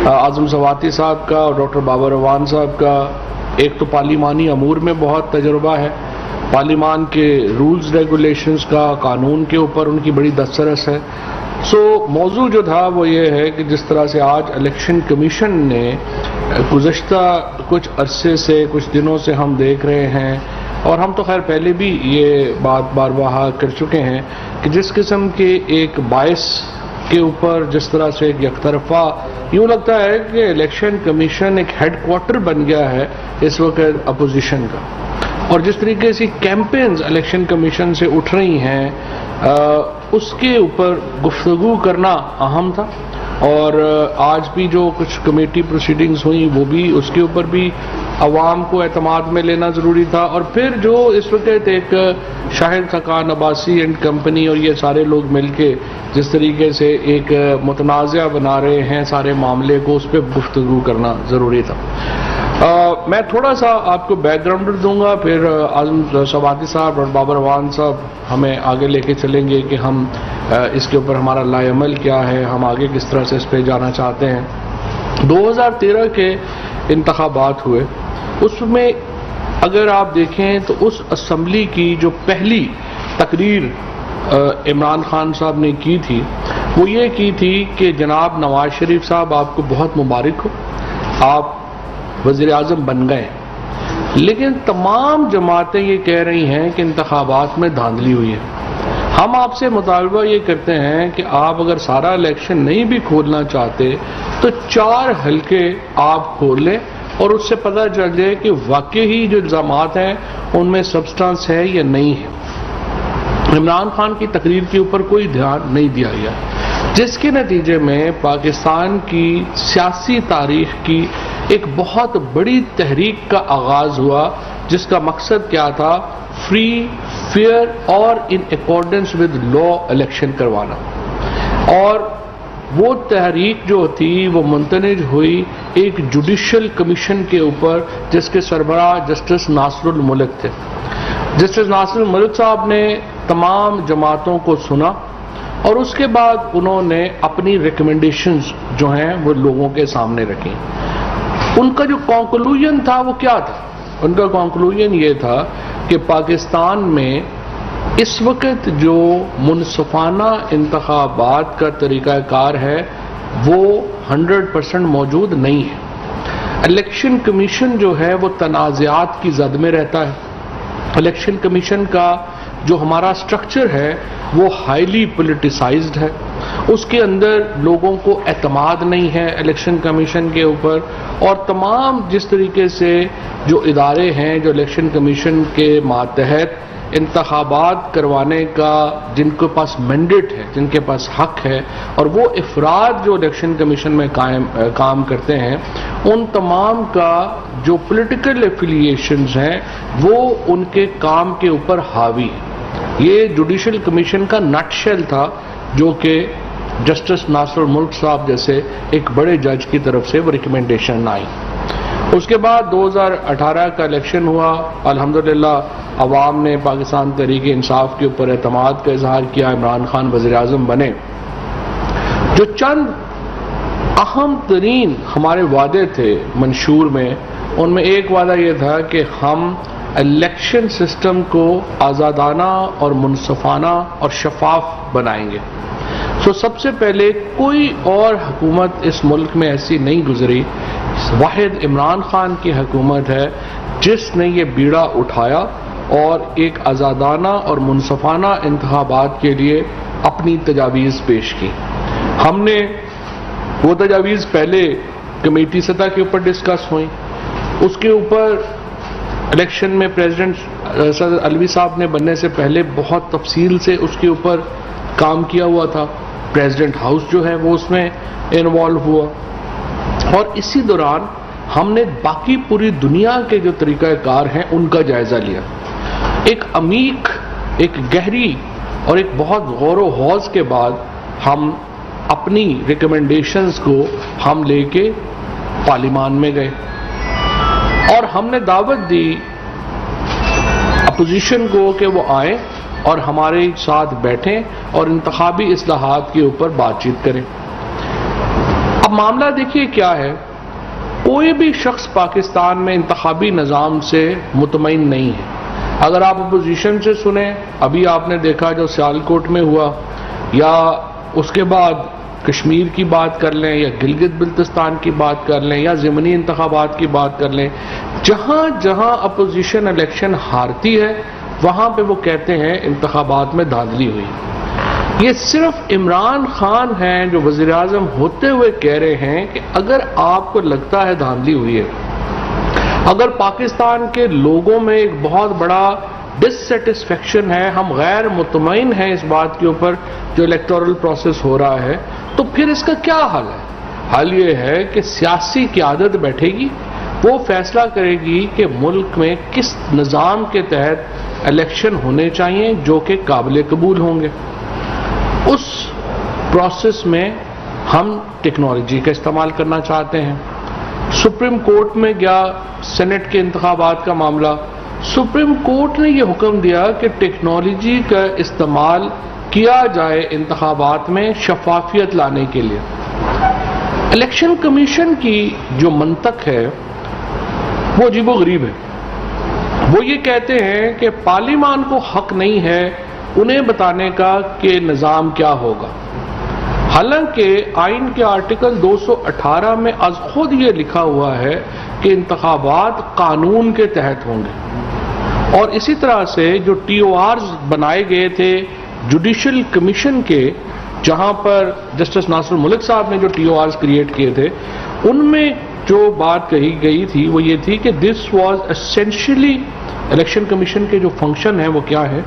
اعظم سواتی صاحب کا اور ڈاکٹر بابر اعوان صاحب کا ایک تو پارلیمانی امور میں بہت تجربہ ہے، پارلیمان کے رولز ریگولیشنز کا، قانون کے اوپر ان کی بڑی دسترس ہے۔ موضوع جو تھا وہ یہ ہے کہ جس طرح سے آج الیکشن کمیشن نے گزشتہ کچھ عرصے سے، کچھ دنوں سے ہم دیکھ رہے ہیں، اور ہم تو خیر پہلے بھی یہ بات بار بار کر چکے ہیں کہ جس قسم کے ایک باعث کے اوپر جس طرح سے ایک یک طرفہ یوں لگتا ہے کہ الیکشن کمیشن ایک ہیڈ کوارٹر بن گیا ہے اس وقت اپوزیشن کا، اور جس طریقے سے کیمپینز الیکشن کمیشن سے اٹھ رہی ہیں اس کے اوپر گفتگو کرنا اہم تھا۔ اور آج بھی جو کچھ کمیٹی پروسیڈنگز ہوئیں وہ بھی اس کے اوپر بھی عوام کو اعتماد میں لینا ضروری تھا، اور پھر جو اس وقت ایک شاہد خاقان عباسی اینڈ کمپنی اور یہ سارے لوگ مل کے جس طریقے سے ایک متنازع بنا رہے ہیں سارے معاملے کو، اس پہ گفتگو کرنا ضروری تھا۔ میں تھوڑا سا آپ کو بیک گراؤنڈ دوں گا، پھر اعظم سواتی صاحب اور بابر اعوان صاحب ہمیں آگے لے کے چلیں گے کہ ہم اس کے اوپر ہمارا لائے عمل کیا ہے، ہم آگے کس طرح سے اس پہ جانا چاہتے ہیں۔ 2013 کے انتخابات ہوئے، اس میں اگر آپ دیکھیں تو اس اسمبلی کی جو پہلی تقریر عمران خان صاحب نے کی تھی وہ یہ کی تھی کہ جناب نواز شریف صاحب آپ کو بہت مبارک ہو، آپ وزیر اعظم بن گئے، لیکن تمام جماعتیں یہ کہہ رہی ہیں کہ انتخابات میں دھاندلی ہوئی ہے۔ ہم آپ سے مطالبہ یہ کرتے ہیں کہ آپ اگر سارا الیکشن نہیں بھی کھولنا چاہتے تو 4 حلقے آپ کھول لیں اور اس سے پتہ چل جائے کہ واقعی جو الزامات ہیں ان میں سبسٹانس ہے یا نہیں ہے۔ عمران خان کی تقریر کے اوپر کوئی دھیان نہیں دیا گیا، جس کے نتیجے میں پاکستان کی سیاسی تاریخ کی ایک بہت بڑی تحریک کا آغاز ہوا، جس کا مقصد کیا تھا؟ فری، فیئر اور ان اکارڈنس ود لا الیکشن کروانا۔ اور وہ تحریک جو تھی وہ منتج ہوئی ایک جوڈیشل کمیشن کے اوپر جس کے سربراہ جسٹس ناصر الملک تھے۔ جسٹس ناصر الملک صاحب نے تمام جماعتوں کو سنا اور اس کے بعد انہوں نے اپنی ریکمنڈیشنز جو ہیں وہ لوگوں کے سامنے رکھی۔ ان کا جو کنکلوژن تھا وہ کیا تھا؟ ان کا کنکلوژن یہ تھا کہ پاکستان میں اس وقت جو منصفانہ انتخابات کا طریقہ کار ہے وہ 100% موجود نہیں ہے۔ الیکشن کمیشن جو ہے وہ تنازعات کی زد میں رہتا ہے۔ الیکشن کمیشن کا جو ہمارا سٹرکچر ہے وہ ہائیلی پولیٹیسائزڈ ہے، اس کے اندر لوگوں کو اعتماد نہیں ہے الیکشن کمیشن کے اوپر، اور تمام جس طریقے سے جو ادارے ہیں جو الیکشن کمیشن کے ماتحت انتخابات کروانے کا جن کے پاس مینڈیٹ ہے، جن کے پاس حق ہے، اور وہ افراد جو الیکشن کمیشن میں کام کرتے ہیں، ان تمام کا جو پولیٹیکل ایفیلیشنز ہیں وہ ان کے کام کے اوپر حاوی ہے۔ یہ جوڈیشل کمیشن کا نٹ شیل تھا جو کہ جسٹس ناصر الملک صاحب جیسے ایک بڑے جج کی طرف سے وہ ریکمنڈیشن آئی۔ اس کے بعد 2018 کا الیکشن ہوا، الحمدللہ عوام نے پاکستان تحریک انصاف کے اوپر اعتماد کا اظہار کیا، عمران خان وزیر اعظم بنے۔ جو چند اہم ترین ہمارے وعدے تھے منشور میں، ان میں ایک وعدہ یہ تھا کہ ہم الیکشن سسٹم کو آزادانہ اور منصفانہ اور شفاف بنائیں گے۔ سب سے پہلے کوئی اور حکومت اس ملک میں ایسی نہیں گزری، واحد عمران خان کی حکومت ہے جس نے یہ بیڑا اٹھایا اور ایک آزادانہ اور منصفانہ انتخابات کے لیے اپنی تجاویز پیش کی۔ ہم نے وہ تجاویز پہلے کمیٹی سطح کے اوپر ڈسکس ہوئیں، اس کے اوپر الیکشن میں پریزیڈنٹ صدر علوی صاحب نے بننے سے پہلے بہت تفصیل سے اس کے اوپر کام کیا ہوا تھا، پریزیڈنٹ ہاؤس جو ہے وہ اس میں انوالو ہوا، اور اسی دوران ہم نے باقی پوری دنیا کے جو طریقہ کار ہیں ان کا جائزہ لیا۔ ایک عمیق، ایک گہری اور ایک بہت غور و خوض کے بعد ہم اپنی ریکمنڈیشنز کو ہم لے کے پارلیمان میں گئے اور ہم نے دعوت دی اپوزیشن کو کہ وہ آئیں اور ہمارے ساتھ بیٹھیں اور انتخابی اصلاحات کے اوپر بات چیت کریں۔ اب معاملہ دیکھیے کیا ہے، کوئی بھی شخص پاکستان میں انتخابی نظام سے مطمئن نہیں ہے۔ اگر آپ اپوزیشن سے سنیں، ابھی آپ نے دیکھا جو سیالکوٹ میں ہوا، یا اس کے بعد کشمیر کی بات کر لیں، یا گلگت بلتستان کی بات کر لیں، یا ضمنی انتخابات کی بات کر لیں، جہاں جہاں اپوزیشن الیکشن ہارتی ہے وہاں پہ وہ کہتے ہیں انتخابات میں دھاندلی ہوئی۔ یہ صرف عمران خان ہیں جو وزیر اعظم ہوتے ہوئے کہہ رہے ہیں کہ اگر آپ کو لگتا ہے دھاندلی ہوئی ہے، اگر پاکستان کے لوگوں میں ایک بہت بڑا ڈس سیٹسفیکشن ہے، ہم غیر مطمئن ہیں اس بات کے اوپر جو الیکٹورل پروسیس ہو رہا ہے، تو پھر اس کا کیا حل ہے؟ حل یہ ہے کہ سیاسی قیادت بیٹھے گی، وہ فیصلہ کرے گی کہ ملک میں کس نظام کے تحت الیکشن ہونے چاہیے جو کہ قابل قبول ہوں گے۔ اس پروسیس میں ہم ٹیکنالوجی کا استعمال کرنا چاہتے ہیں۔ سپریم کورٹ میں گیا سینٹ کے انتخابات کا معاملہ، سپریم کورٹ نے یہ حکم دیا کہ ٹیکنالوجی کا استعمال کیا جائے انتخابات میں شفافیت لانے کے لیے۔ الیکشن کمیشن کی جو منطق ہے وہ عجیب و غریب ہے۔ وہ یہ کہتے ہیں کہ پارلیمان کو حق نہیں ہے انہیں بتانے کا کہ نظام کیا ہوگا، حالانکہ آئین کے آرٹیکل 218 میں از خود یہ لکھا ہوا ہے کہ انتخابات قانون کے تحت ہوں گے۔ اور اسی طرح سے جو ٹی او آرز بنائے گئے تھے جوڈیشل کمیشن کے، جہاں پر جسٹس ناصر الملک صاحب نے جو ٹی او آرز کریٹ کیے تھے، ان میں جو بات کہی گئی تھی وہ یہ تھی کہ this was essentially, election commission کے جو فنکشن ہیں وہ کیا ہے،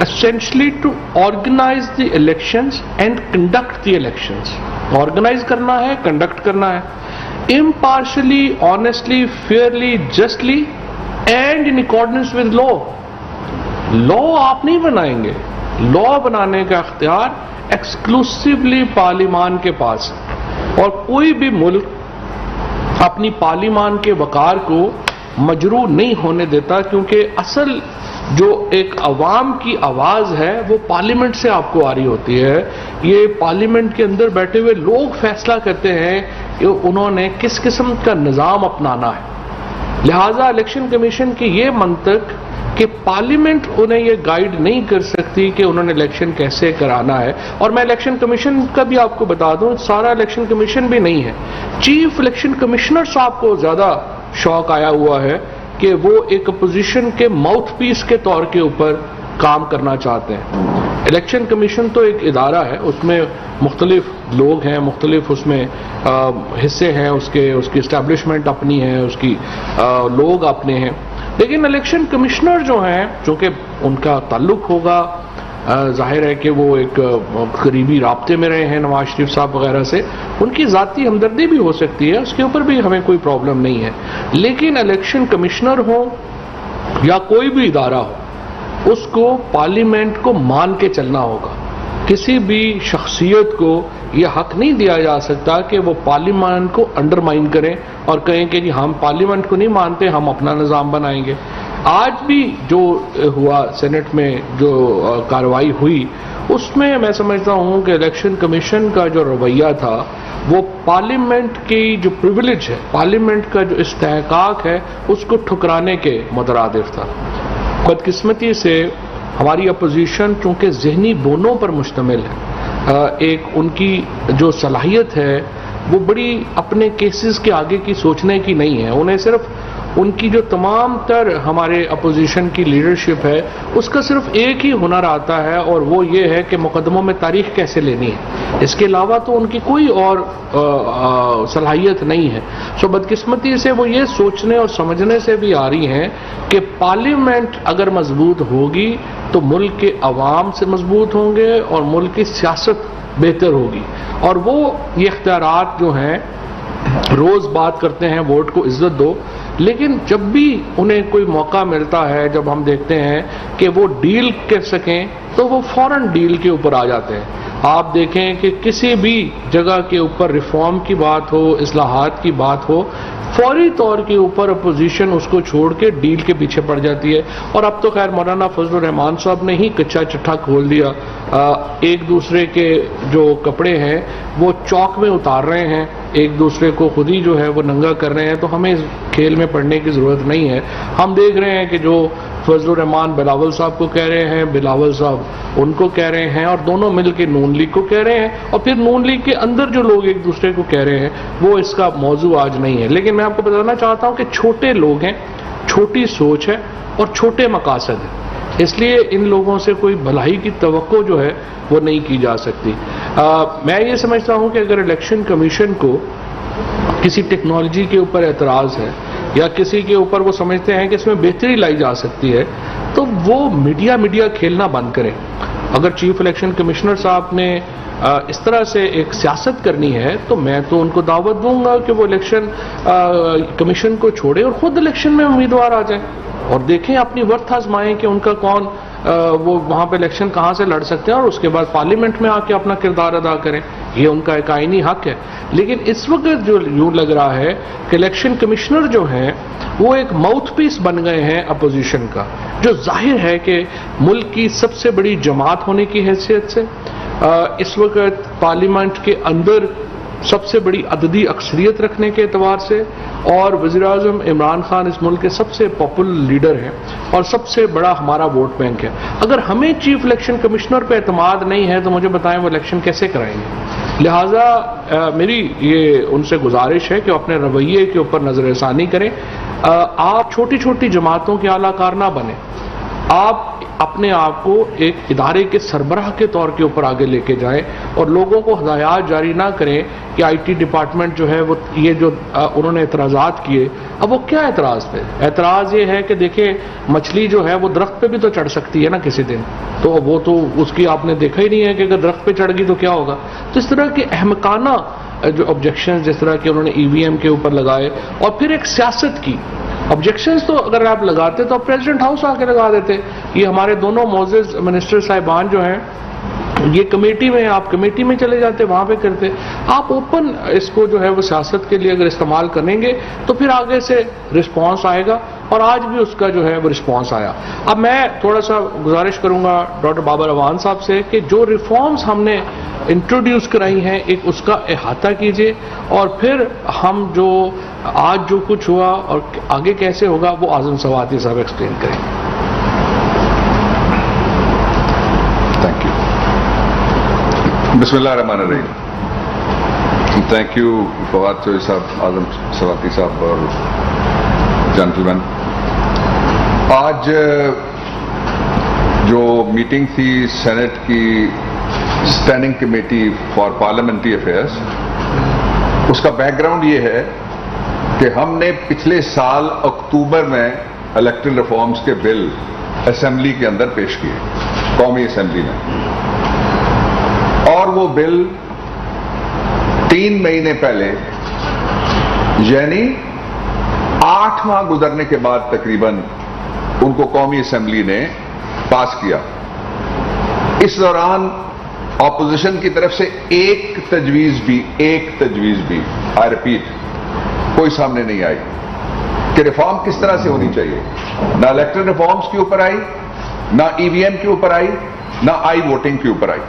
essentially to organise the elections and conduct the elections, organise کرنا ہے، کنڈکٹ کرنا ہے، impartially, honestly, fairly, justly and in accordance with law. Law آپ نہیں بنائیں گے، لا بنانے کا اختیار ایکسکلوسیولی پارلیمان کے پاس ہے، اور کوئی بھی ملک اپنی پارلیمان کے وقار کو مجروح نہیں ہونے دیتا، کیونکہ اصل جو ایک عوام کی آواز ہے وہ پارلیمنٹ سے آپ کو آ رہی ہوتی ہے۔ یہ پارلیمنٹ کے اندر بیٹھے ہوئے لوگ فیصلہ کرتے ہیں کہ انہوں نے کس قسم کا نظام اپنانا ہے۔ لہٰذا الیکشن کمیشن کی یہ منطق کہ پارلیمنٹ انہیں یہ گائیڈ نہیں کر سکتی کہ انہوں نے الیکشن کیسے کرانا ہے، اور میں الیکشن کمیشن کا بھی آپ کو بتا دوں، سارا الیکشن کمیشن بھی نہیں ہے، چیف الیکشن کمشنر صاحب کو زیادہ شوق آیا ہوا ہے کہ وہ ایک اپوزیشن کے ماؤتھ پیس کے طور کے اوپر کام کرنا چاہتے ہیں۔ الیکشن کمیشن تو ایک ادارہ ہے، اس میں مختلف لوگ ہیں، مختلف اس میں حصے ہیں، اس کی اسٹیبلشمنٹ اپنی ہے، اس کی لوگ اپنے ہیں، لیکن الیکشن کمشنر جو ہیں چونکہ ان کا تعلق ہوگا، ظاہر ہے کہ وہ ایک قریبی رابطے میں رہے ہیں نواز شریف صاحب وغیرہ سے، ان کی ذاتی ہمدردی بھی ہو سکتی ہے، اس کے اوپر بھی ہمیں کوئی پرابلم نہیں ہے، لیکن الیکشن کمشنر ہو یا کوئی بھی ادارہ ہو، اس کو پارلیمنٹ کو مان کے چلنا ہوگا۔ کسی بھی شخصیت کو یہ حق نہیں دیا جا سکتا کہ وہ پارلیمنٹ کو انڈرمائن کریں اور کہیں کہ جی ہم پارلیمنٹ کو نہیں مانتے، ہم اپنا نظام بنائیں گے۔ آج بھی جو ہوا سینٹ میں جو کارروائی ہوئی، اس میں میں سمجھتا ہوں کہ الیکشن کمیشن کا جو رویہ تھا وہ پارلیمنٹ کی جو پریویلیج ہے، پارلیمنٹ کا جو استحقاق ہے، اس کو ٹھکرانے کے مترادف تھا۔ بدقسمتی سے ہماری اپوزیشن چونکہ ذہنی بونوں پر مشتمل ہے، ایک ان کی جو صلاحیت ہے وہ بڑی اپنے کیسز کے آگے کی سوچنے کی نہیں ہے، انہیں صرف ان کی جو تمام تر ہمارے اپوزیشن کی لیڈرشپ ہے اس کا صرف ایک ہی ہنر آتا ہے، اور وہ یہ ہے کہ مقدموں میں تاریخ کیسے لینی ہے، اس کے علاوہ تو ان کی کوئی اور صلاحیت نہیں ہے۔ سو بدقسمتی سے وہ یہ سوچنے اور سمجھنے سے بھی آ رہی ہیں کہ پارلیمنٹ اگر مضبوط ہوگی تو ملک کے عوام سے مضبوط ہوں گے اور ملک کی سیاست بہتر ہوگی، اور وہ یہ اختیارات جو ہیں روز بات کرتے ہیں ووٹ کو عزت دو، لیکن جب بھی انہیں کوئی موقع ملتا ہے، جب ہم دیکھتے ہیں کہ وہ ڈیل کر سکیں تو وہ فوراً ڈیل کے اوپر آ جاتے ہیں۔ آپ دیکھیں کہ کسی بھی جگہ کے اوپر ریفارم کی بات ہو، اصلاحات کی بات ہو، فوری طور کے اوپر اپوزیشن اس کو چھوڑ کے ڈیل کے پیچھے پڑ جاتی ہے. اور اب تو خیر مولانا فضل الرحمان صاحب نے ہی کچا چٹھا کھول دیا. ایک دوسرے کے جو کپڑے ہیں وہ چوک میں اتار رہے ہیں، ایک دوسرے کو خود ہی جو ہے وہ ننگا کر رہے ہیں. تو ہمیں اس کھیل میں پڑنے کی ضرورت نہیں ہے. ہم دیکھ رہے ہیں کہ جو فضل الرحمان بلاول صاحب کو کہہ رہے ہیں، بلاول صاحب ان کو کہہ رہے ہیں، اور دونوں مل کے نون لیگ کو کہہ رہے ہیں، اور پھر نون لیگ کے اندر جو لوگ ایک دوسرے کو کہہ رہے ہیں وہ اس کا موضوع آج نہیں ہے. لیکن میں آپ کو بتانا چاہتا ہوں کہ چھوٹے لوگ ہیں، چھوٹی سوچ ہے اور چھوٹے مقاصد ہیں، اس لیے ان لوگوں سے کوئی بھلائی کی توقع جو ہے وہ نہیں کی جا سکتی. میں یہ سمجھتا ہوں کہ اگر الیکشن کمیشن کو کسی ٹیکنالوجی کے اوپر اعتراض ہے یا کسی کے اوپر وہ سمجھتے ہیں کہ اس میں بہتری لائی جا سکتی ہے تو وہ میڈیا کھیلنا بند کریں. اگر چیف الیکشن کمشنر صاحب نے اس طرح سے ایک سیاست کرنی ہے تو میں تو ان کو دعوت دوں گا کہ وہ الیکشن کمیشن کو چھوڑے اور خود الیکشن میں امیدوار آ جائیں اور دیکھیں، اپنی ورتھ آزمائیں کہ ان کا کون وہ وہاں پہ الیکشن کہاں سے لڑ سکتے ہیں، اور اس کے بعد پارلیمنٹ میں آ کے اپنا کردار ادا کریں. یہ ان کا ایک آئینی حق ہے. لیکن اس وقت جو یوں لگ رہا ہے کہ الیکشن کمشنر جو ہیں وہ ایک ماؤتھ پیس بن گئے ہیں اپوزیشن کا، جو ظاہر ہے کہ ملک کی سب سے بڑی جماعت ہونے کی حیثیت سے اس وقت پارلیمنٹ کے اندر سب سے بڑی عددی اکثریت رکھنے کے اعتبار سے، اور وزیر اعظم عمران خان اس ملک کے سب سے پاپولر لیڈر ہیں اور سب سے بڑا ہمارا ووٹ بینک ہے. اگر ہمیں چیف الیکشن کمشنر پہ اعتماد نہیں ہے تو مجھے بتائیں وہ الیکشن کیسے کرائیں گے. لہٰذا میری یہ ان سے گزارش ہے کہ اپنے رویے کے اوپر نظر ثانی کریں. آپ چھوٹی چھوٹی جماعتوں کے اعلی کار نہ بنیں، آپ اپنے آپ کو ایک ادارے کے سربراہ کے طور کے اوپر آگے لے کے جائیں اور لوگوں کو ہدایات جاری نہ کریں کہ آئی ٹی ڈپارٹمنٹ جو ہے وہ یہ جو انہوں نے اعتراضات کیے، اب وہ کیا اعتراض تھے؟ اعتراض یہ ہے کہ دیکھیں مچھلی جو ہے وہ درخت پہ بھی تو چڑھ سکتی ہے نا کسی دن، تو وہ تو اس کی آپ نے دیکھا ہی نہیں ہے کہ اگر درخت پہ چڑھ گئی تو کیا ہوگا. تو اس طرح کے احمقانہ جو آبجیکشن جس طرح کے انہوں نے ای وی ایم کے اوپر لگائے، اور پھر ایک سیاست کی آبجیکشنز تو اگر آپ لگاتے تو آپ پریزیڈنٹ ہاؤس آ کے لگا دیتے. یہ ہمارے دونوں معزز منسٹر صاحبان جو ہیں یہ کمیٹی میں، آپ کمیٹی میں چلے جاتے، وہاں پہ کرتے. آپ اوپن اس کو جو ہے وہ سیاست کے لیے اگر استعمال کریں گے تو پھر آگے سے رسپانس آئے گا، اور آج بھی اس کا جو ہے وہ رسپانس آیا. اب میں تھوڑا سا گزارش کروں گا ڈاکٹر بابر اعوان صاحب سے کہ جو ریفارمز ہم نے انٹروڈیوس کرائی ہیں ایک اس کا احاطہ کیجئے، اور پھر ہم جو آج جو کچھ ہوا اور آگے کیسے ہوگا وہ اعظم سواتی صاحب ایکسپلین کریں. Thank you. بسم اللہ الرحمن الرحیم. تھینک یو فواد چوہدری صاحب، اعظم سواتی صاحب اور جینٹلمین. آج جو میٹنگ تھی سینٹ کی standing committee for parliamentary affairs, اس کا بیک گراؤنڈ یہ ہے کہ ہم نے پچھلے سال اکتوبر میں الیکٹرل ریفارمز کے بل اسمبلی کے اندر پیش کیے، قومی اسمبلی میں، اور وہ بل 3 مہینے پہلے یعنی 8 ماہ گزرنے کے بعد تقریباً ان کو قومی اسمبلی نے پاس کیا. اس دوران اپوزیشن کی طرف سے ایک تجویز بھی آئی ریپیٹ کوئی سامنے نہیں آئی کہ ریفارم کس طرح سے ہونی چاہیے. نہ الیکٹرل ریفارمز کے اوپر آئی، نہ ای وی ایم کے اوپر آئی، نہ آئی ووٹنگ کے اوپر آئی.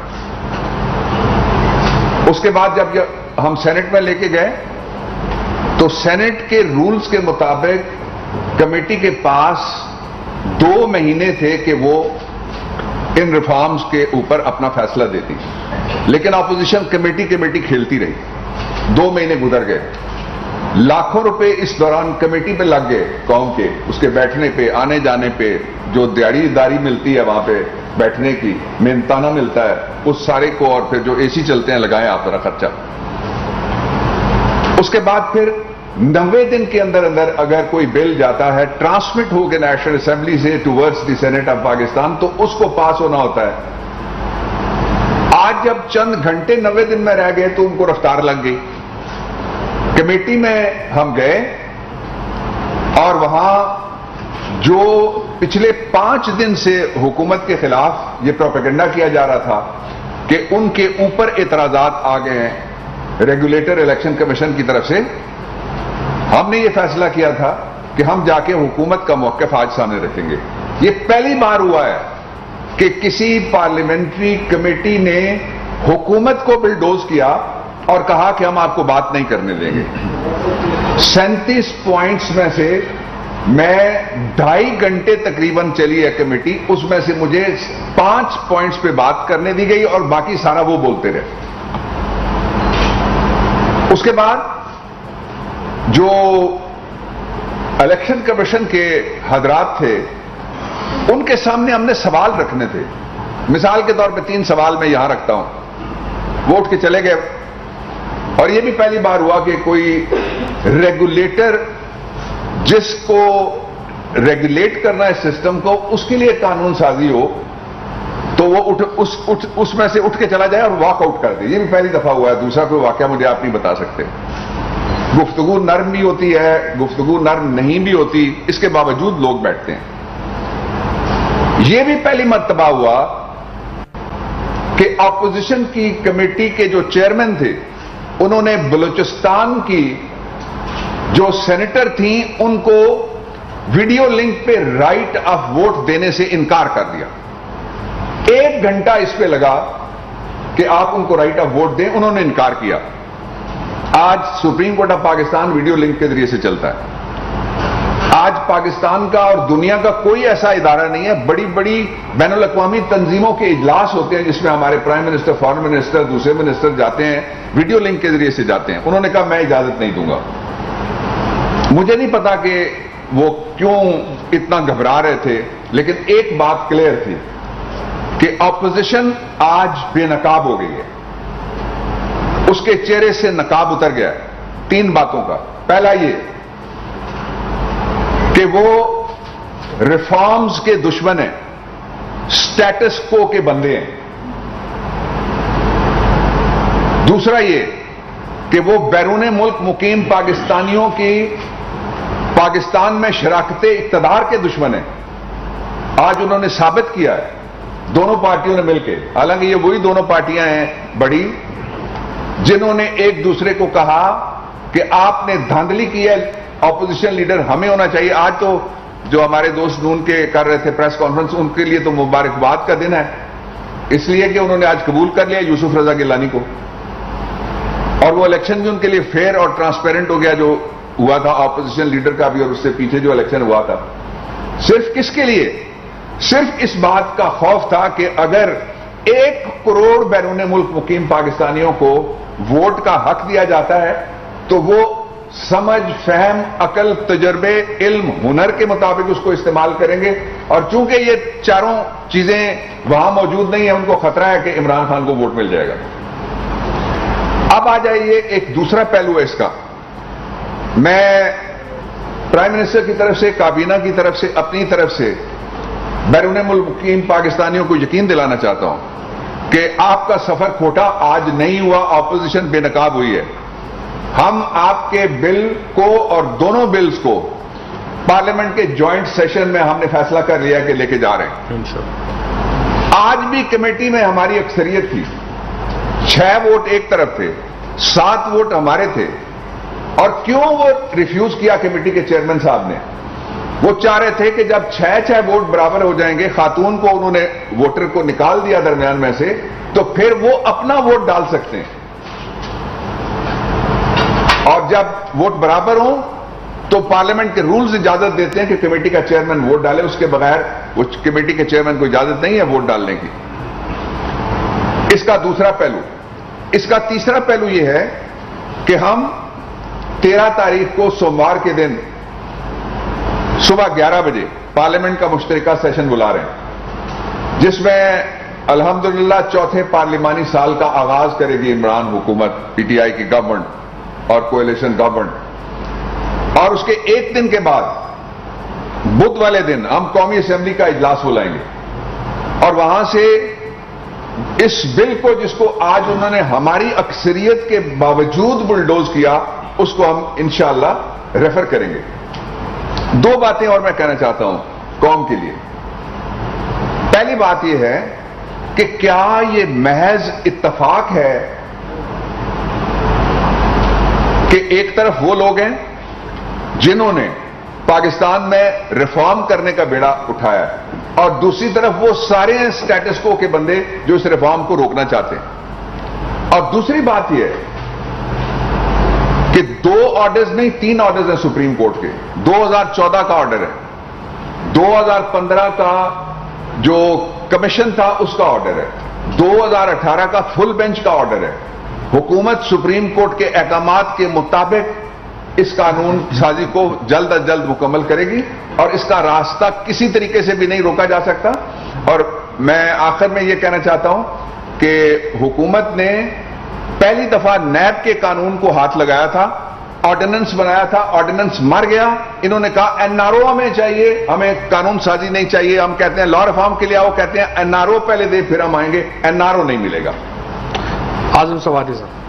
اس کے بعد جب ہم سینٹ میں لے کے گئے تو سینٹ کے رولز کے مطابق کمیٹی کے پاس 2 مہینے تھے کہ وہ ان ریفارمز کے اوپر اپنا فیصلہ دیتی، لیکن اپوزیشن کمیٹی کھیلتی رہی. 2 مہینے گزر گئے، لاکھوں روپے اس دوران کمیٹی پہ لگ گئے قوم کے، اس کے بیٹھنے پہ، آنے جانے پہ، جو دیہڑی داری ملتی ہے وہاں پہ بیٹھنے کی، محنتانہ ملتا ہے اس سارے کو، اور پھر جو اے سی چلتے ہیں لگائیں آپ ذرا خرچہ. اس کے بعد پھر 90 دن کے اندر اگر کوئی بل جاتا ہے ٹرانسمٹ ہو کے نیشنل اسمبلی سے towards the senate of Pakistan تو اس کو پاس ہونا ہوتا ہے. آج جب چند گھنٹے 90 دن میں رہ گئے تو ان کو رفتار لگ گئی. کمیٹی میں ہم گئے اور وہاں جو پچھلے 5 دن سے حکومت کے خلاف یہ پروپیگنڈا کیا جا رہا تھا کہ ان کے اوپر اعتراضات آ گئے ہیں ریگولیٹر الیکشن کمیشن کی طرف سے، ہم نے یہ فیصلہ کیا تھا کہ ہم جا کے حکومت کا موقف آج سامنے رکھیں گے۔ یہ پہلی بار ہوا ہے کہ کسی پارلیمنٹری کمیٹی نے حکومت کو بلڈوز کیا اور کہا کہ ہم آپ کو بات نہیں کرنے دیں گے۔ 37 پوائنٹس میں سے میں 2.5 گھنٹے تقریباً چلی ہے کمیٹی، اس میں سے مجھے 5 پوائنٹس پہ بات کرنے دی گئی اور باقی سارا وہ بولتے رہے۔ اس کے بعد جو الیکشن کمیشن کے حضرات تھے ان کے سامنے ہم نے سوال رکھنے تھے۔ مثال کے طور پہ 3 سوال میں یہاں رکھتا ہوں۔ وہ اٹھ کے چلے گئے، اور یہ بھی پہلی بار ہوا کہ کوئی ریگولیٹر جس کو ریگولیٹ کرنا ہے سسٹم کو، اس کے لیے قانون سازی ہو تو وہ اس میں سے اٹھ کے چلا جائے اور واک آؤٹ کر دے۔ یہ بھی پہلی دفعہ ہوا ہے۔ دوسرا کوئی واقعہ مجھے آپ نہیں بتا سکتے۔ گفتگو نرم بھی ہوتی ہے، گفتگو نرم نہیں بھی ہوتی، اس کے باوجود لوگ بیٹھتے ہیں۔ یہ بھی پہلی مرتبہ ہوا کہ اپوزیشن کی کمیٹی کے جو چیئرمین تھے انہوں نے بلوچستان کی جو سینیٹر تھیں ان کو ویڈیو لنک پہ رائٹ آف ووٹ دینے سے انکار کر دیا۔ 1 گھنٹہ اس پہ لگا کہ آپ ان کو رائٹ آف ووٹ دیں، انہوں نے انکار کیا۔ آج supreme court of Pakistan video link کے ذریعے سے چلتا ہے۔ آج پاکستان کا اور دنیا کا کوئی ایسا ادارہ نہیں ہے، بڑی بڑی بین الاقوامی تنظیموں کے اجلاس ہوتے ہیں جس میں ہمارے پرائم منسٹر، فارن منسٹر، دوسرے منسٹر جاتے ہیں، ویڈیو لنک کے ذریعے سے جاتے ہیں۔ انہوں نے کہا میں اجازت نہیں دوں گا۔ مجھے نہیں پتا کہ وہ کیوں اتنا گھبرا رہے تھے، لیکن ایک بات کلیئر تھی کہ اپوزیشن آج بے نقاب ہو گئی ہے، اس کے چہرے سے نقاب اتر گیا ہے 3 باتوں کا۔ پہلا یہ کہ وہ ریفارمز کے دشمن ہیں، سٹیٹس کو کے بندے ہیں۔ دوسرا یہ کہ وہ بیرون ملک مقیم پاکستانیوں کی پاکستان میں شراکت اقتدار کے دشمن ہیں۔ آج انہوں نے ثابت کیا ہے دونوں پارٹیوں نے مل کے، حالانکہ یہ وہی دونوں پارٹیاں ہیں بڑی جنہوں نے ایک دوسرے کو کہا کہ آپ نے دھاندلی کی ہے، اپوزیشن لیڈر ہمیں ہونا چاہیے۔ آج تو جو ہمارے دوست نون کے کر رہے تھے پریس کانفرنس، ان کے لیے تو مبارکباد کا دن ہے، اس لیے کہ انہوں نے آج قبول کر لیا یوسف رضا گیلانی کو، اور وہ الیکشن بھی ان کے لیے فیئر اور ٹرانسپیرنٹ ہو گیا جو ہوا تھا اپوزیشن لیڈر کا بھی، اور اس سے پیچھے جو الیکشن ہوا تھا۔ صرف کس کے لیے؟ صرف اس بات کا خوف تھا کہ اگر 1 کروڑ بیرون ملک مقیم پاکستانیوں کو ووٹ کا حق دیا جاتا ہے تو وہ سمجھ، فہم، عقل، تجربے، علم، ہنر کے مطابق اس کو استعمال کریں گے، اور چونکہ یہ چاروں چیزیں وہاں موجود نہیں ہیں ان کو خطرہ ہے کہ عمران خان کو ووٹ مل جائے گا۔ اب آ جائیے ایک دوسرا پہلو ہے اس کا۔ میں پرائم منسٹر کی طرف سے، کابینہ کی طرف سے، اپنی طرف سے بیرون ملک مقیم پاکستانیوں کو یقین دلانا چاہتا ہوں کہ آپ کا سفر کھوٹا آج نہیں ہوا، اپوزیشن بے نقاب ہوئی ہے۔ ہم آپ کے بل کو اور دونوں بلز کو پارلیمنٹ کے جوائنٹ سیشن میں ہم نے فیصلہ کر لیا کہ لے کے جا رہے ہیں۔ آج بھی کمیٹی میں ہماری اکثریت تھی، 6 ووٹ ایک طرف تھے، 7 ووٹ ہمارے تھے۔ اور کیوں وہ ریفیوز کیا کمیٹی کے چیئرمین صاحب نے؟ وہ چاہ رہے تھے کہ جب 6 ووٹ برابر ہو جائیں گے، خاتون کو انہوں نے ووٹر کو نکال دیا درمیان میں سے، تو پھر وہ اپنا ووٹ ڈال سکتے ہیں، اور جب ووٹ برابر ہوں تو پارلیمنٹ کے رولز اجازت دیتے ہیں کہ کمیٹی کا چیئرمین ووٹ ڈالے، اس کے بغیر وہ کمیٹی کے چیئرمین کو اجازت نہیں ہے ووٹ ڈالنے کی۔ اس کا دوسرا پہلو۔ اس کا تیسرا پہلو یہ ہے کہ ہم 13 تاریخ کو سوموار کے دن صبح 11 بجے پارلیمنٹ کا مشترکہ سیشن بلا رہے ہیں، جس میں الحمدللہ 4تھے پارلیمانی سال کا آغاز کرے گی عمران حکومت، پی ٹی آئی کی گورنمنٹ اور کولیشن گورنمنٹ، اور اس کے 1 دن کے بعد بدھ والے دن ہم قومی اسمبلی کا اجلاس بلائیں گے، اور وہاں سے اس بل کو جس کو آج انہوں نے ہماری اکثریت کے باوجود بلڈوز کیا، اس کو ہم انشاءاللہ ریفر کریں گے۔ 2 باتیں اور میں کہنا چاہتا ہوں قوم کے لیے۔ پہلی بات یہ ہے کہ کیا یہ محض اتفاق ہے کہ ایک طرف وہ لوگ ہیں جنہوں نے پاکستان میں ریفارم کرنے کا بیڑا اٹھایا ہے اور دوسری طرف وہ سارے ہیں سٹیٹس کو کے بندے جو اس ریفارم کو روکنا چاہتے ہیں. اور دوسری بات یہ ہے کہ 2 آرڈرز نہیں 3 آرڈرز ہیں سپریم کورٹ کے. 2014 کا آرڈر ہے, 2015 کا جو کمیشن تھا اس کا آرڈر ہے, 2018 کا فل بینچ کا آرڈر ہے. حکومت سپریم کورٹ کے احکامات کے مطابق اس قانون سازی کو جلد از جلد مکمل کرے گی اور اس کا راستہ کسی طریقے سے بھی نہیں روکا جا سکتا. اور میں آخر میں یہ کہنا چاہتا ہوں کہ حکومت نے پہلی دفعہ نیب کے قانون کو ہاتھ لگایا تھا, آرڈیننس بنایا تھا, آرڈیننس مر گیا. انہوں نے کہا این آر او ہمیں چاہیے, ہمیں قانون سازی نہیں چاہیے. ہم کہتے ہیں لا ریفارم کے لیے آؤ, کہتے ہیں این آر او پہلے دے پھر ہم آئیں گے. این آر او نہیں ملے گا. اعظم سوادی صاحب.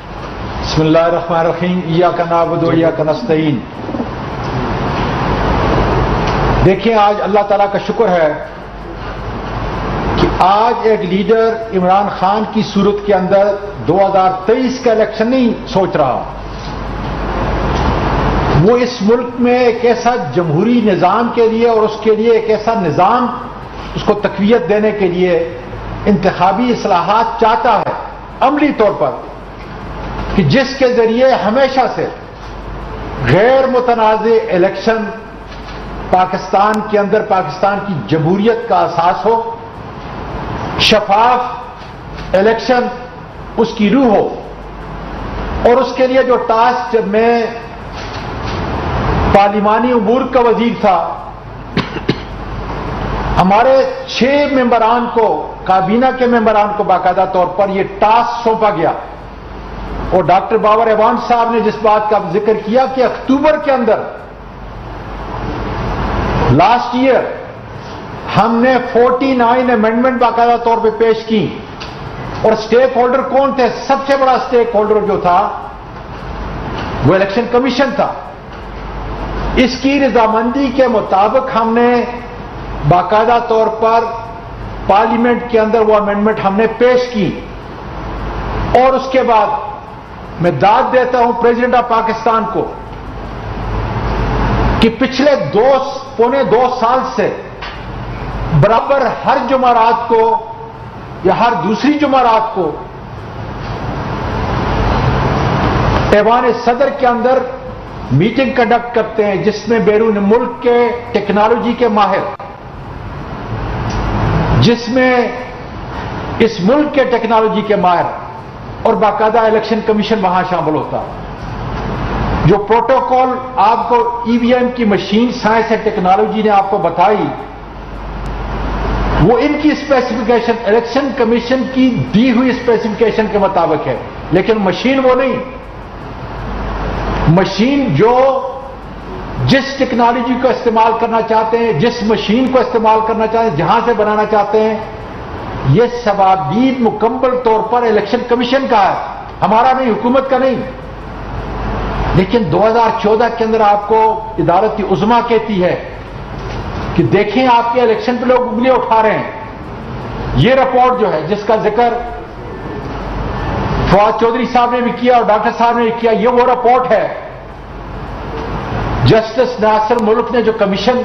بسم اللہ الرحمن الرحیم. ایاک نعبد و ایاک نستعین. دیکھیں آج اللہ تعالیٰ کا شکر ہے کہ آج ایک لیڈر عمران خان کی صورت کے اندر 2023 کا الیکشن نہیں سوچ رہا. وہ اس ملک میں ایک ایسا جمہوری نظام کے لیے اور اس کے لیے ایک ایسا نظام اس کو تقویت دینے کے لیے انتخابی اصلاحات چاہتا ہے عملی طور پر, کہ جس کے ذریعے ہمیشہ سے غیر متنازع الیکشن پاکستان کے اندر پاکستان کی جمہوریت کا اساس ہو, شفاف الیکشن اس کی روح ہو. اور اس کے لیے جو ٹاسک جب میں پارلیمانی امور کا وزیر تھا, ہمارے 6 ممبران کو, کابینہ کے ممبران کو باقاعدہ طور پر یہ ٹاسک سونپا گیا. اور ڈاکٹر بابر ایوان صاحب نے جس بات کا ذکر کیا کہ اکتوبر کے اندر لاسٹ ایئر ہم نے 49 امینڈمنٹ باقاعدہ طور پہ پیش کی. اور سٹیک ہولڈر کون تھے؟ سب سے بڑا سٹیک ہولڈر جو تھا وہ الیکشن کمیشن تھا. اس کی رضامندی کے مطابق ہم نے باقاعدہ طور پر پارلیمنٹ کے اندر وہ امینڈمنٹ ہم نے پیش کی. اور اس کے بعد میں داد دیتا ہوں پریزیڈنٹ آف پاکستان کو کہ پچھلے 2.25 سال سے برابر ہر جمعرات کو یا ہر دوسری جمعرات کو ایوان صدر کے اندر میٹنگ کنڈکٹ کرتے ہیں جس میں بیرون ملک کے ٹیکنالوجی کے ماہر, جس میں اس ملک کے ٹیکنالوجی کے ماہر اور باقاعدہ الیکشن کمیشن وہاں شامل ہوتا. جو پروٹوکول آپ کو ای وی ایم کی مشین سائنس اینڈ ٹیکنالوجی نے آپ کو بتائی وہ ان کی اسپیسیفکیشن الیکشن کمیشن کی دی ہوئی اسپیسیفکیشن کے مطابق ہے, لیکن مشین وہ نہیں. مشین جو جس ٹیکنالوجی کو استعمال کرنا چاہتے ہیں, جس مشین کو استعمال کرنا چاہتے ہیں, جہاں سے بنانا چاہتے ہیں, یہ ثوابدید مکمل طور پر الیکشن کمیشن کا ہے, ہمارا نہیں, حکومت کا نہیں. لیکن 2014 کے اندر آپ کو ادارت عظمیٰ کہتی ہے کہ دیکھیں آپ کے الیکشن پہ لوگ انگلیاں اٹھا رہے ہیں. یہ رپورٹ جو ہے جس کا ذکر فواد چودھری صاحب نے بھی کیا اور ڈاکٹر صاحب نے بھی کیا, یہ وہ رپورٹ ہے جسٹس ناصر ملک نے جو کمیشن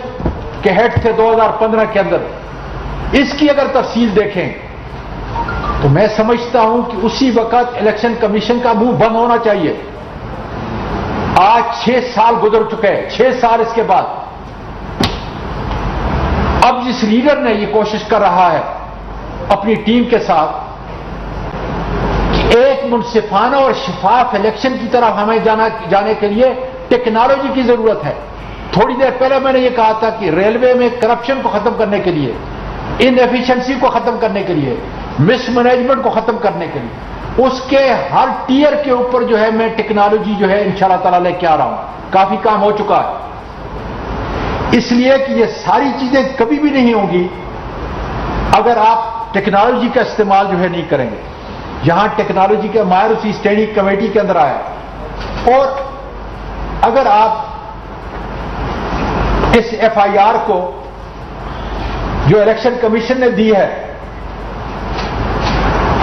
کے ہیڈ تھے 2015 کے اندر. اس کی اگر تفصیل دیکھیں تو میں سمجھتا ہوں کہ اسی وقت الیکشن کمیشن کا منہ بند ہونا چاہیے. آج 6 سال گزر چکے ہیں, 6 سال اس کے بعد اب جس لیڈر نے یہ کوشش کر رہا ہے اپنی ٹیم کے ساتھ کہ ایک منصفانہ اور شفاف الیکشن کی طرف ہمیں جانے کے لیے ٹیکنالوجی کی ضرورت ہے. تھوڑی دیر پہلے میں نے یہ کہا تھا کہ ریلوے میں کرپشن کو ختم کرنے کے لیے, ان ایفیشنسی کو ختم کرنے کے لیے, مس مینجمنٹ کو ختم کرنے کے لیے, اس کے ہر ٹیئر کے اوپر جو ہے میں ٹیکنالوجی جو ہے انشاءاللہ تعالی لے کے آ رہا ہوں. کافی کام ہو چکا ہے. اس لیے کہ یہ ساری چیزیں کبھی بھی نہیں ہوں گی اگر آپ ٹیکنالوجی کا استعمال جو ہے نہیں کریں گے. یہاں ٹیکنالوجی کے ماہر اسی اسٹینڈنگ کمیٹی کے اندر آیا, اور اگر آپ اس ایف آئی آر کو جو الیکشن کمیشن نے دی ہے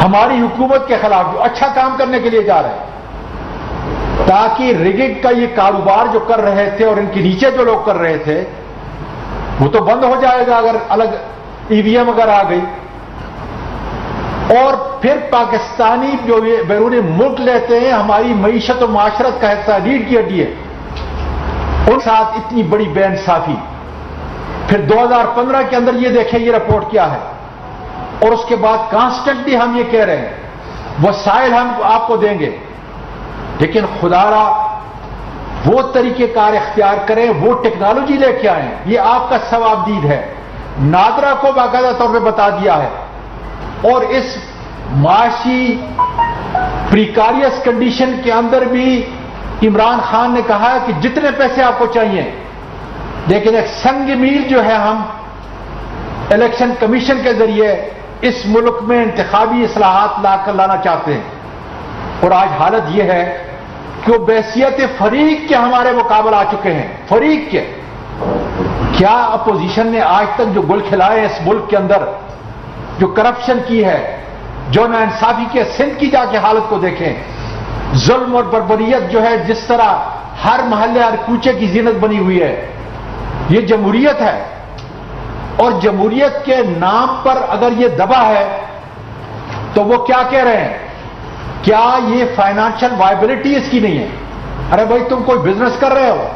ہماری حکومت کے خلاف جو اچھا کام کرنے کے لیے جا رہے ہیں، تاکہ ریگنگ کا یہ کاروبار جو کر رہے تھے اور ان کے نیچے جو لوگ کر رہے تھے وہ تو بند ہو جائے گا اگر الگ ای وی ایم اگر آ گئی. اور پھر پاکستانی جو یہ بیرونی ملک لیتے ہیں ہماری معیشت و معاشرت کا حصہ، ریڑھ کی ہڈی ہے، ان ساتھ اتنی بڑی بے انصافی. پھر 2015 کے اندر یہ دیکھیں یہ رپورٹ کیا ہے، اور اس کے بعد کانسٹنٹلی ہم یہ کہہ رہے ہیں وسائل ہم آپ کو دیں گے، لیکن خدا را وہ طریقہ کار اختیار کریں، وہ ٹیکنالوجی لے کے آئیں. یہ آپ کا ثواب دید ہے. نادرا کو باقاعدہ طور پہ بتا دیا ہے، اور اس معاشی پریکاریس کنڈیشن کے اندر بھی عمران خان نے کہا ہے کہ جتنے پیسے آپ کو چاہیے، لیکن ایک سنگ میل جو ہے ہم الیکشن کمیشن کے ذریعے اس ملک میں انتخابی اصلاحات لانا چاہتے ہیں. اور آج حالت یہ ہے کہ وہ بحیثیت فریق کے ہمارے مقابل آ چکے ہیں. فریق کے کیا اپوزیشن نے آج تک جو گل کھلائے اس ملک کے اندر، جو کرپشن کی ہے، جو ناانصافی کی ہے، سندھ کی جا کے حالت کو دیکھیں. ظلم اور بربریت جو ہے جس طرح ہر محلے ہر کوچے کی زینت بنی ہوئی ہے. یہ جمہوریت ہے، اور جمہوریت کے نام پر اگر یہ دبا ہے تو وہ کیا کہہ رہے ہیں؟ کیا یہ فائنانشل وائبلٹی اس کی نہیں ہے؟ ارے بھائی تم کوئی بزنس کر رہے ہو،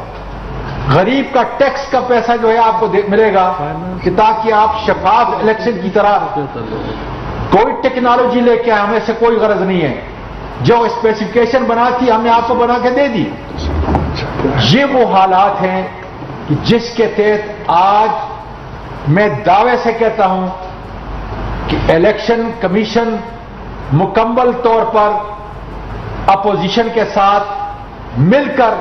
غریب کا ٹیکس کا پیسہ جو ہے آپ کو ملے گا کہ تاکہ آپ شفاف الیکشن کی طرح کوئی ٹیکنالوجی لے کے ہمیں سے کوئی غرض نہیں ہے. جو اسپیسیفکیشن بنا تھی ہم نے آپ کو بنا کے دے دی. یہ وہ حالات ہیں کہ جس کے تحت آج میں دعوے سے کہتا ہوں کہ الیکشن کمیشن مکمل طور پر اپوزیشن کے ساتھ مل کر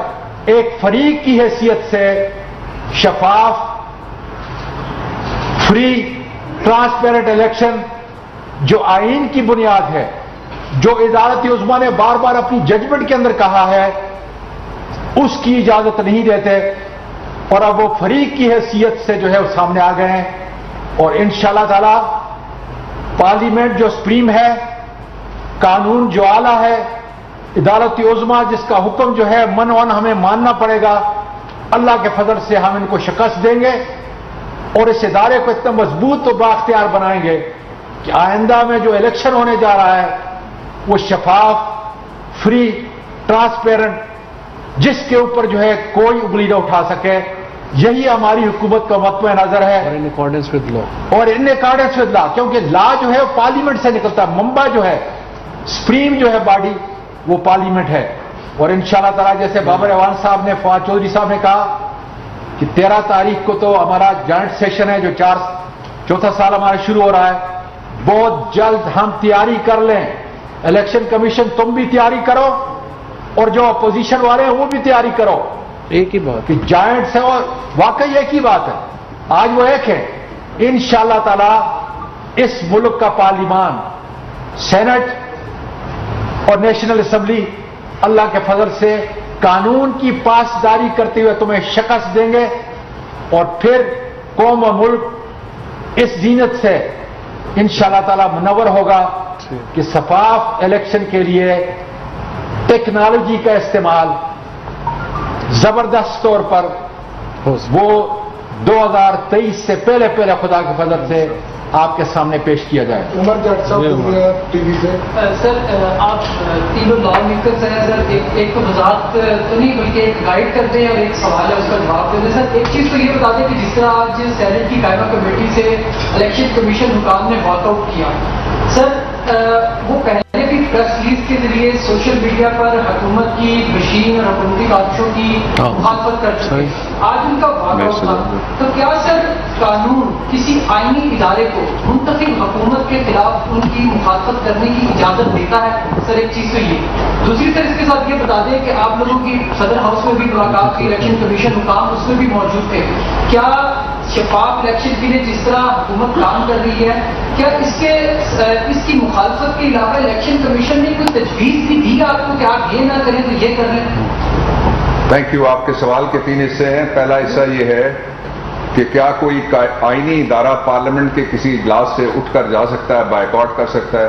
ایک فریق کی حیثیت سے شفاف، فری، ٹرانسپیرنٹ الیکشن جو آئین کی بنیاد ہے، جو عدالت عظمیٰ نے بار بار اپنی ججمنٹ کے اندر کہا ہے، اس کی اجازت نہیں دیتے. اور اب وہ فریق کی حیثیت سے جو ہے وہ سامنے آ گئے ہیں. اور انشاءاللہ تعالی پارلیمنٹ جو سپریم ہے، قانون جو اعلیٰ ہے، عدالت عظمیٰ جس کا حکم جو ہے منوان ہمیں ماننا پڑے گا، اللہ کے فضل سے ہم ان کو شکست دیں گے اور اس ادارے کو اتنا مضبوط و بااختیار بنائیں گے کہ آئندہ میں جو الیکشن ہونے جا رہا ہے وہ شفاف، فری، ٹرانسپیرنٹ، جس کے اوپر جو ہے کوئی انگلی نہ اٹھا سکے. یہی ہماری حکومت کا مطمع نظر ہے. ان اکارڈنس ود لا، اور ان اکارڈنس ود لا، کیونکہ لا جو ہے وہ پارلیمنٹ سے نکلتا ہے. منبع جو ہے، سپریم جو ہے باڈی، وہ پارلیمنٹ ہے. اور انشاءاللہ تعالی جیسے بابر اعوان صاحب نے، فواد چودھری صاحب نے کہا کہ 13 تاریخ کو تو ہمارا جوائنٹ سیشن ہے جو چوتھا سال ہمارا شروع ہو رہا ہے. بہت جلد ہم تیاری کر لیں. الیکشن کمیشن تم بھی تیاری کرو اور جو اپوزیشن والے ہیں وہ بھی تیاری کرو. ایک ہی بات کہ جوائنٹ سے، اور واقعی ایک ہی بات ہے، آج وہ ایک ہے. انشاءاللہ تعالی اس ملک کا پارلیمان، سینٹ اور نیشنل اسمبلی اللہ کے فضل سے قانون کی پاسداری کرتے ہوئے تمہیں شکست دیں گے. اور پھر قوم و ملک اس زینت سے انشاءاللہ تعالی منور ہوگا کہ شفاف الیکشن کے لیے ٹیکنالوجی کا استعمال زبردست طور پر وہ 2023 سے پہلے خدا کے فضل سے آپ کے سامنے پیش کیا جائے. عمر جٹ صاحب ٹی وی سے. سر آپ تینوں لا میکرز ہیں سر، ایک تو وضاحت تو نہیں بلکہ ایک گائیڈ کرتے ہیں اور ایک سوال ہے اس کا جواب دیتے ہیں. سر ایک چیز تو یہ بتا دیں کہ جس طرح آج سینٹ کی قائمہ کمیٹی سے الیکشن کمیشن حکام نے واک آؤٹ کیا، سر وہ پہلے بھی پریس ریلیز کے ذریعے سوشل میڈیا پر حکومت کی بشین اور حکومتی کاوشوں کی مخالفت کر چکے. آج ان کا واک آؤٹ تھا، تو کیا سر قانون کسی آئینی ادارے کو منتخب حکومت کے خلاف ان کی مخالفت کرنے کی اجازت دیتا ہے؟ سر ایک چیز تو یہ. دوسری سر اس کے ساتھ یہ بتا دیں کہ آپ لوگوں کی صدر ہاؤس میں بھی ملاقات کی، الیکشن کمیشن حکام اس میں بھی موجود تھے. کیا شفاف الیکشن کے لیے جس طرح حکومت کام کر رہی ہے، کیا اس کی مخالفت کے علاوہ الیکشن کمیشن نے کوئی تجویز بھی دی آپ کو کہ آپ یہ نہ کریں تو یہ کر لیں؟ Thank you. آپ کے سوال کے 3 حصے ہیں. پہلا حصہ یہ ہے کہ کیا کوئی آئینی ادارہ پارلیمنٹ کے کسی اجلاس سے اٹھ کر جا سکتا ہے، بائیکاٹ کر سکتا ہے؟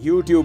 YouTube